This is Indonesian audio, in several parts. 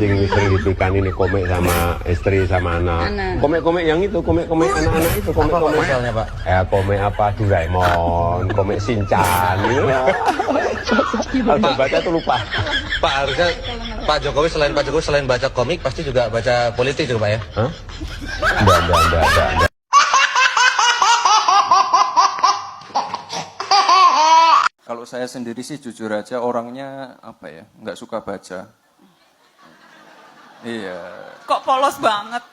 Yang sering dipikan ini komik sama istri sama anak. Komik-komik yang itu, komik-komik anak-anak itu, komik-komik misalnya Pak? Komik apa Doraemon, komik Shinchan gitu. Kalau baca tuh lupa. Pak harusnya Pak Jokowi selain baca komik pasti juga baca politik juga Pak ya? Hah? Enggak. Kalau saya sendiri sih jujur aja orangnya apa ya, nggak suka baca. Iya. Kok polos banget?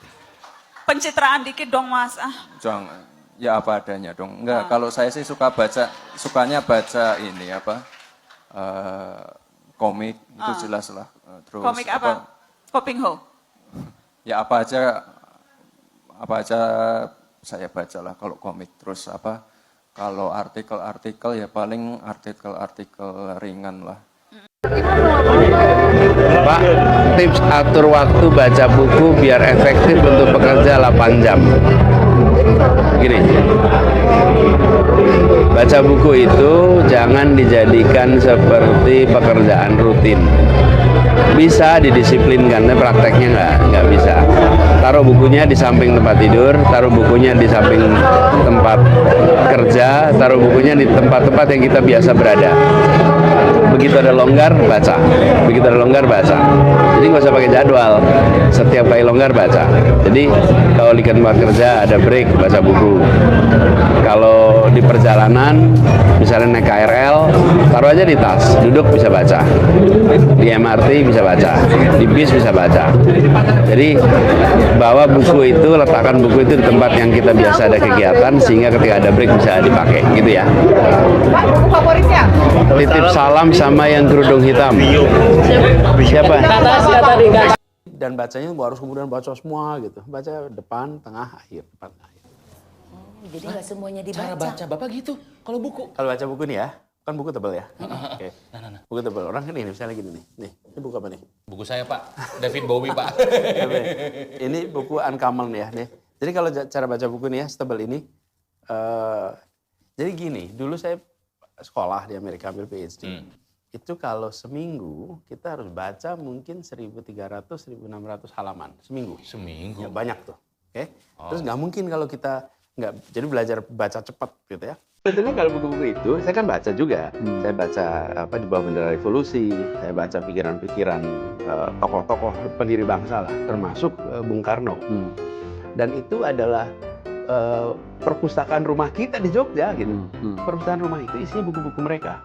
Pencitraan dikit dong Mas. Jangan, ya apa adanya dong. Enggak, kalau saya sih suka baca, sukanya baca ini apa, komik itu jelas lah. Terus Komik apa? Kopingho. Ya apa aja saya baca lah kalau komik. Terus apa, kalau artikel-artikel ya paling artikel-artikel ringan lah. Pak, tips atur waktu baca buku biar efektif untuk bekerja 8 jam. Gini, baca buku itu jangan dijadikan seperti pekerjaan rutin. Bisa didisiplinkan, tapi prakteknya nggak bisa. Taruh bukunya di samping tempat tidur, taruh bukunya di samping tempat kerja, taruh bukunya di tempat-tempat yang kita biasa berada. Begitu ada longgar, baca. Begitu ada longgar, baca. Jadi nggak usah pakai jadwal. Setiap kali longgar, baca. Jadi kalau di tempat kerja ada break, baca buku. Kalau di perjalanan, misalnya naik KRL, taruh aja di tas. Duduk bisa baca. Di MRT bisa baca. Di bis bisa baca. Jadi bawa buku itu, letakkan buku itu di tempat yang kita biasa ada kegiatan, sehingga ketika ada break bisa dipakai. Gitu ya. Buku favoritnya? Titip salam sama yang kerudung hitam. Siapa? Dan bacanya harus kemudian baca semua gitu. Baca depan, tengah, akhir, depan, akhir. Jadi nggak semuanya dibaca. Cara baca Bapak gitu, kalau buku. Kalau baca buku nih ya, kan buku tebal ya. Oke. Buku tebal. Orang kan ini misalnya gini nih. Nih, ini buku apa nih? Buku saya Pak, David Bowie Pak. Ini buku uncommon ya. Nih. Jadi kalau cara baca buku nih ya, setebal ini. Jadi gini, dulu saya sekolah di Amerika ambil PhD. Itu kalau seminggu kita harus baca mungkin 1.300-1.600 halaman seminggu. Seminggu. Ya, banyak tuh. Oke. Terus nggak mungkin kalau kita nggak, jadi belajar baca cepat gitu ya. Sebetulnya kalau buku-buku itu saya kan baca juga. Saya baca apa di bawah bendera revolusi, saya baca pikiran-pikiran tokoh-tokoh pendiri bangsa lah, termasuk Bung Karno. Dan itu adalah perpustakaan rumah kita di Jogja gitu. Perpustakaan rumah itu isinya buku-buku mereka.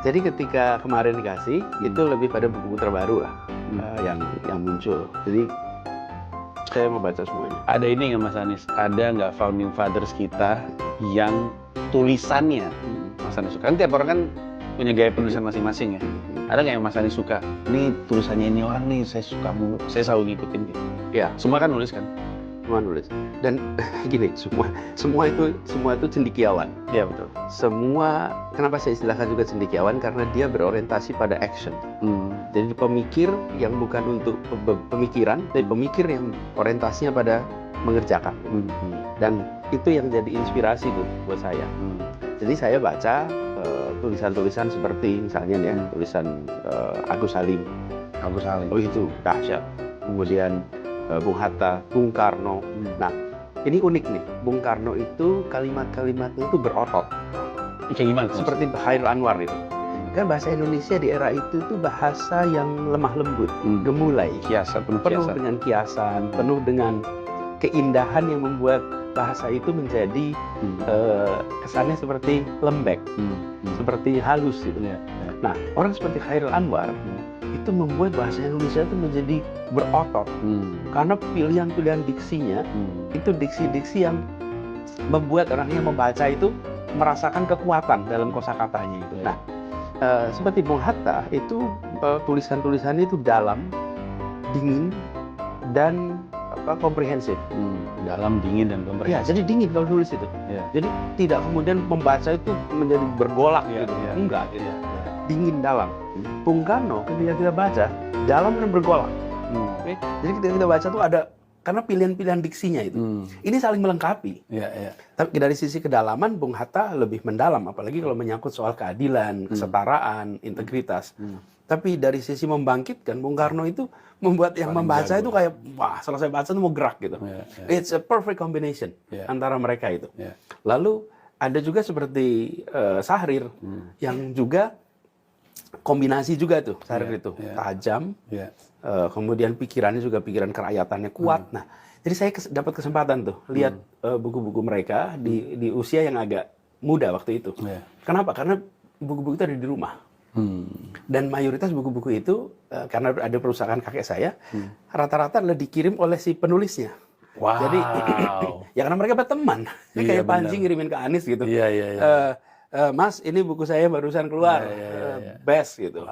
Jadi ketika kemarin dikasih itu lebih pada buku-buku terbaru lah yang muncul. Jadi saya mau baca semuanya. Ada ini nggak Mas Anies? Ada nggak founding fathers kita yang tulisannya Mas Anies suka? Kan tiap orang kan punya gaya penulisan masing-masing ya. Ada nggak yang Mas Anies suka? Ini tulisannya ini orang nih saya suka mulu, saya selalu ngikutin gitu. Ya, Semua kan nulis kan? semua nulis. Dan gini, semua itu cendekiawan. Iya betul. Semua, kenapa saya istilahkan juga cendekiawan? Karena dia berorientasi pada action. Jadi pemikir yang bukan untuk pemikiran, tapi pemikir yang orientasinya pada mengerjakan. Dan itu yang jadi inspirasi tuh buat saya. Jadi saya baca tulisan-tulisan seperti misalnya ya, tulisan Agus Salim. Oh itu dahsyat. Kemudian Bung Hatta, Bung Karno. Nah, ini unik nih. Bung Karno itu kalimat-kalimatnya itu berotot. Kayak gimana? Seperti Khairul Anwar itu. Kan bahasa Indonesia di era itu bahasa yang lemah lembut, gemulai. Kiasan, penuh Penuh dengan kiasan, penuh dengan keindahan yang membuat bahasa itu menjadi kesannya seperti lembek, seperti halus gitu. Nah, orang seperti Khairul Anwar itu membuat bahasa Indonesia itu menjadi berotot karena pilihan-pilihan diksinya itu diksi-diksi yang membuat orang yang membaca itu merasakan kekuatan dalam kosakatanya itu. Nah, seperti Bung Hatta itu tulisan-tulisannya itu dalam, dingin dan komprehensif. Dalam, dingin dan Ya, komprehensif. jadi dingin kalau nulis itu. Ya. Jadi tidak kemudian membaca itu menjadi bergolak gitu. Enggak gitu. Dingin dalam. Bung Karno ketika kita baca dalam dan bergolak. Oke? Jadi ketika kita baca tuh ada karena pilihan-pilihan diksinya itu. Ini saling melengkapi. Iya, iya. Tapi dari sisi kedalaman, Bung Hatta lebih mendalam, apalagi kalau menyangkut soal keadilan, kesetaraan, integritas. Tapi dari sisi membangkitkan, Bung Karno itu membuat yang membaca itu kayak, wah selesai baca itu mau gerak gitu. It's a perfect combination antara mereka itu. Lalu ada juga seperti Syahrir, yang juga kombinasi juga tuh, Syahrir itu tajam, kemudian pikirannya juga pikiran kerahyatannya kuat. Nah, jadi saya dapat kesempatan tuh lihat buku-buku mereka di usia yang agak muda waktu itu. Kenapa? Karena buku-buku itu ada di rumah. Dan mayoritas buku-buku itu karena ada perusahaan kakek saya, rata-rata adalah dikirim oleh si penulisnya. Wow. Jadi ya karena mereka berteman, kayak Panji ngirimin ke Anies gitu. Mas, ini buku saya barusan keluar, best gitu.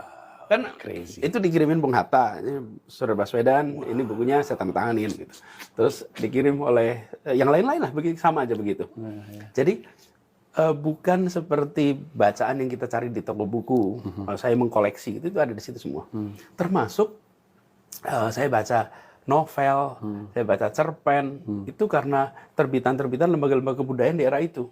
Kan itu dikirimin Bung Hatta, ini Saudara Baswedan, ini bukunya saya tanda tanganin gitu. Terus dikirim oleh yang lain-lain lah, begitu sama aja begitu. Jadi bukan seperti bacaan yang kita cari di toko buku. Saya mengkoleksi itu ada di situ semua. Termasuk saya baca novel, saya baca cerpen, itu karena terbitan-terbitan lembaga-lembaga kebudayaan di era itu.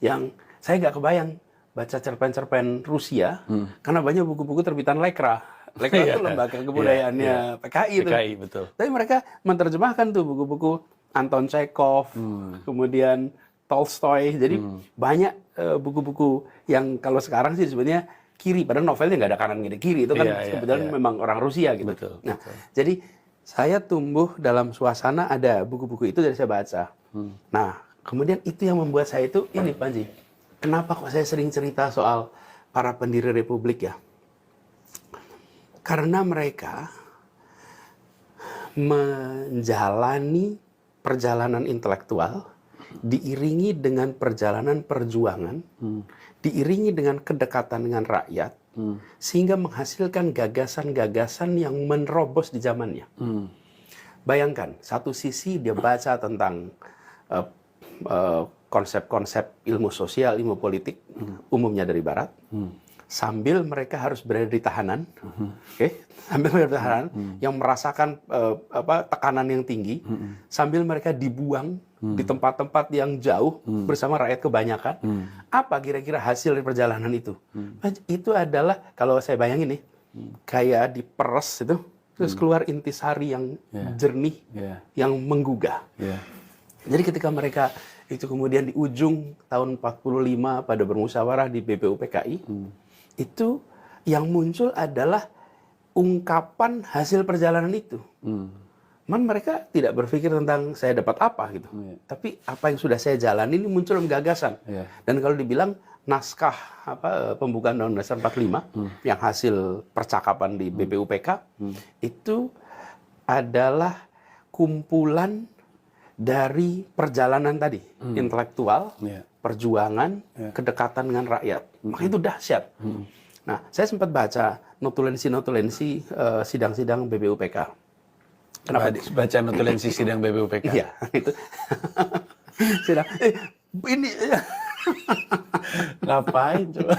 Yang saya nggak kebayang baca cerpen-cerpen Rusia, karena banyak buku-buku terbitan Lekra. Lekra itu lembaga kebudayaannya PKI itu. PKI, betul. Tapi mereka menerjemahkan tuh buku-buku Anton Chekhov, kemudian Tolstoy. Jadi banyak buku-buku yang kalau sekarang sih sebenarnya kiri, padahal novelnya nggak ada kanan kiri. Itu kan kebetulan memang orang Rusia gitu. Nah, jadi saya tumbuh dalam suasana ada buku-buku itu dari saya baca. Nah, kemudian itu yang membuat saya itu ini Panji. Kenapa kok saya sering cerita soal para pendiri Republik ya? Karena mereka menjalani perjalanan intelektual diiringi dengan perjalanan perjuangan, diiringi dengan kedekatan dengan rakyat, sehingga menghasilkan gagasan-gagasan yang menerobos di zamannya. Bayangkan, satu sisi dia baca tentang konsep-konsep ilmu sosial, ilmu politik, umumnya dari Barat, sambil mereka harus berada di tahanan, sambil berada di tahanan, yang merasakan tekanan yang tinggi, sambil mereka dibuang di tempat-tempat yang jauh bersama rakyat kebanyakan. Apa kira-kira hasil dari perjalanan itu? Itu adalah, kalau saya bayangin nih, kayak diperes itu, terus keluar intisari yang jernih, yang menggugah. Jadi ketika mereka itu kemudian di ujung tahun 45 pada bermusyawarah di BPUPKI, itu yang muncul adalah ungkapan hasil perjalanan itu. Mereka tidak berpikir tentang saya dapat apa gitu. Tapi apa yang sudah saya jalani ini muncul dalam gagasan. Dan kalau dibilang naskah pembukaan Undang-Undang Dasar 45 yang hasil percakapan di BPUPK itu adalah kumpulan dari perjalanan tadi, intelektual, perjuangan, kedekatan dengan rakyat. Maka itu dahsyat. Nah, saya sempat baca notulensi-notulensi sidang-sidang BPUPK. Kenapa? Baca notulensi sidang BPUPK. Iya, itu. Sidang. Ini Ngapain coba?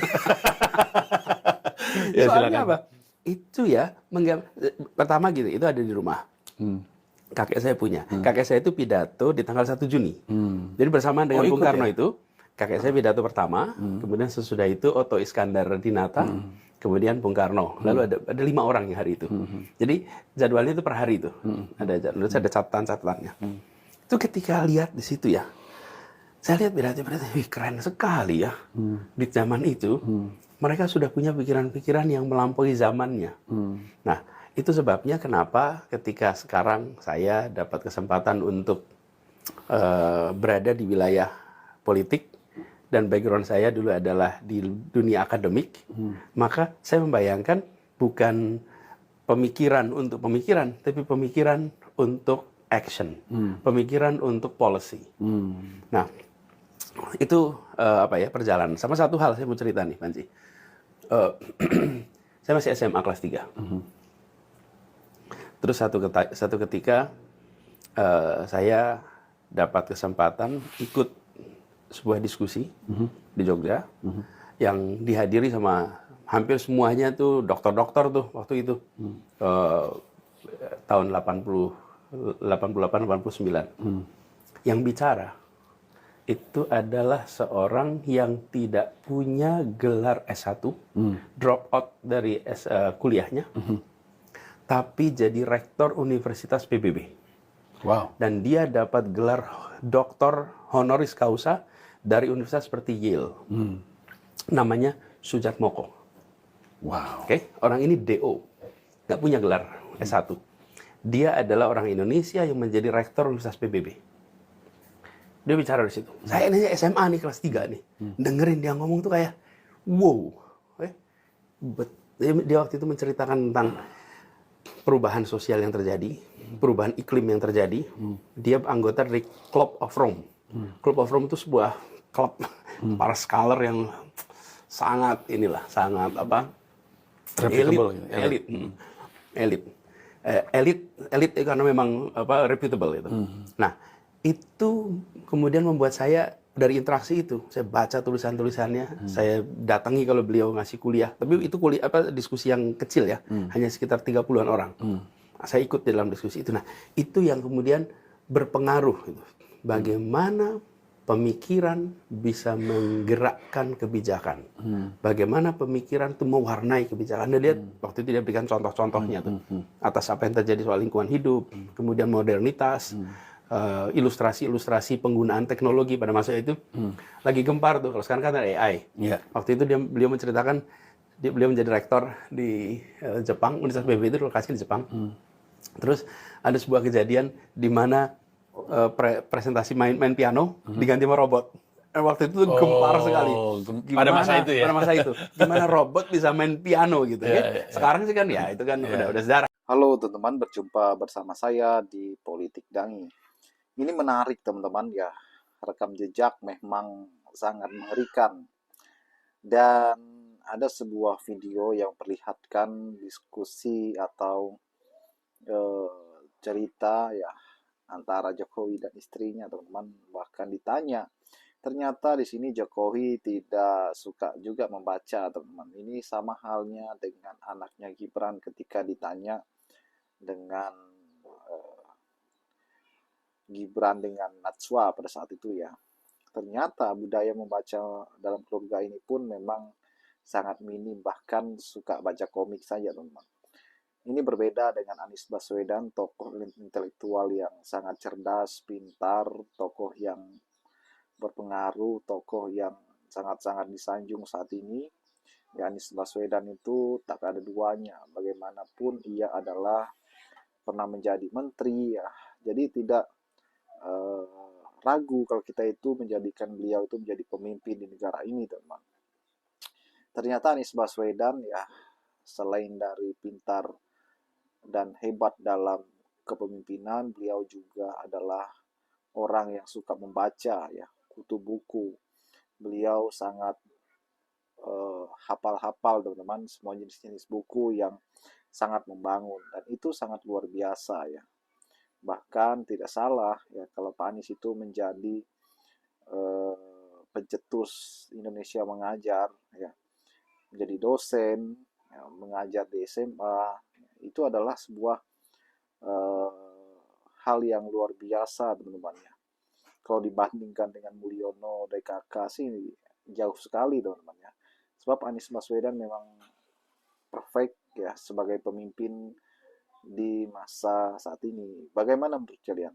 Ya, soalnya silakan. apa? Itu ya, pertama gitu, itu ada di rumah. Kakek saya punya. Kakek saya itu pidato di tanggal 1 Juni. Jadi bersamaan dengan Bung Karno itu, kakek saya pidato pertama, kemudian sesudah itu Otto Iskandar Dinata, kemudian Bung Karno. Lalu ada 5 orang yang hari itu. Jadi jadwalnya itu per hari itu. Ada catatan-catatannya. Itu ketika lihat di situ ya, saya lihat pidato-pidato, keren sekali ya. Di zaman itu, mereka sudah punya pikiran-pikiran yang melampaui zamannya. Nah, itu sebabnya kenapa ketika sekarang saya dapat kesempatan untuk berada di wilayah politik, dan background saya dulu adalah di dunia akademik, maka saya membayangkan bukan pemikiran untuk pemikiran, tapi pemikiran untuk action, pemikiran untuk policy. Nah, itu perjalanan. Sama satu hal saya mau cerita nih, Panji. Saya masih SMA kelas 3. Terus satu ketika saya dapat kesempatan ikut sebuah diskusi di Jogja yang dihadiri sama hampir semuanya tuh dokter-dokter tuh waktu itu tahun 85 88-89. Yang bicara itu adalah seorang yang tidak punya gelar S1, drop out dari kuliahnya, tapi jadi rektor Universitas PBB. Wow. Dan dia dapat gelar doktor honoris causa dari universitas seperti Yale. Namanya Sujat Moko. Wow. Oke, orang ini DO, nggak punya gelar S1. Dia adalah orang Indonesia yang menjadi rektor Universitas PBB. Dia bicara di situ. Saya ini SMA nih, kelas 3 nih. Dengerin dia ngomong tuh kayak, wow. Dia waktu itu menceritakan tentang perubahan sosial yang terjadi, perubahan iklim yang terjadi. Dia anggota dari Club of Rome. Club of Rome itu sebuah klub para scholar yang sangat Reputable, elit karena memang reputable itu. Nah, itu kemudian membuat saya dari interaksi itu, saya baca tulisan-tulisannya, saya datangi kalau beliau ngasih kuliah. Tapi itu diskusi yang kecil ya, hanya sekitar 30-an orang. Saya ikut di dalam diskusi itu. Nah, itu yang kemudian berpengaruh gitu. Bagaimana pemikiran bisa menggerakkan kebijakan. Bagaimana pemikiran itu mewarnai kebijakan. Anda lihat waktu itu dia berikan contoh-contohnya tuh. Atas apa yang terjadi soal lingkungan hidup, kemudian modernitas, ilustrasi-ilustrasi penggunaan teknologi pada masa itu lagi gempar tuh. Kalau sekarang kan ada AI. Waktu itu beliau menceritakan beliau menjadi rektor di Jepang, Universitas PBB itu lokasi di Jepang. Terus ada sebuah kejadian di mana presentasi main piano diganti sama robot. Waktu itu tuh gempar sekali. Pada masa itu ya. Pada masa itu. Gimana robot bisa main piano gitu ya. Sekarang sih kan ya itu kan udah sejarah. Halo teman-teman, berjumpa bersama saya di Politik Dangi. Ini menarik teman-teman ya, rekam jejak memang sangat mengerikan. Dan ada sebuah video yang perlihatkan diskusi atau cerita ya antara Jokowi dan istrinya teman-teman. Bahkan ditanya, ternyata di sini Jokowi tidak suka juga membaca teman-teman. Ini sama halnya dengan anaknya Gibran ketika ditanya dengan Gibran dengan Najwa pada saat itu ya. Ternyata budaya membaca dalam keluarga ini pun memang sangat minim, bahkan suka baca komik saja teman-teman. Ini berbeda dengan Anies Baswedan, tokoh intelektual yang sangat cerdas, pintar, tokoh yang berpengaruh, tokoh yang sangat-sangat disanjung saat ini. Ya, Anies Baswedan itu tak ada duanya. Bagaimanapun ia adalah pernah menjadi menteri ya. Jadi tidak ragu kalau kita itu menjadikan beliau itu menjadi pemimpin di negara ini teman. Ternyata Anies Baswedan ya selain dari pintar dan hebat dalam kepemimpinan, beliau juga adalah orang yang suka membaca ya, kutu buku. Beliau sangat hafal-hafal teman-teman semua jenis-jenis buku yang sangat membangun dan itu sangat luar biasa ya. Bahkan tidak salah ya kalau Pak Anies itu menjadi pencetus Indonesia mengajar ya, menjadi dosen ya, mengajar di SMA, itu adalah sebuah hal yang luar biasa teman-teman ya. Kalau dibandingkan dengan Mulyono, DKK sih jauh sekali teman-teman ya. Sebab Anies Baswedan memang perfect ya sebagai pemimpin di masa saat ini. Bagaimana menurut kalian?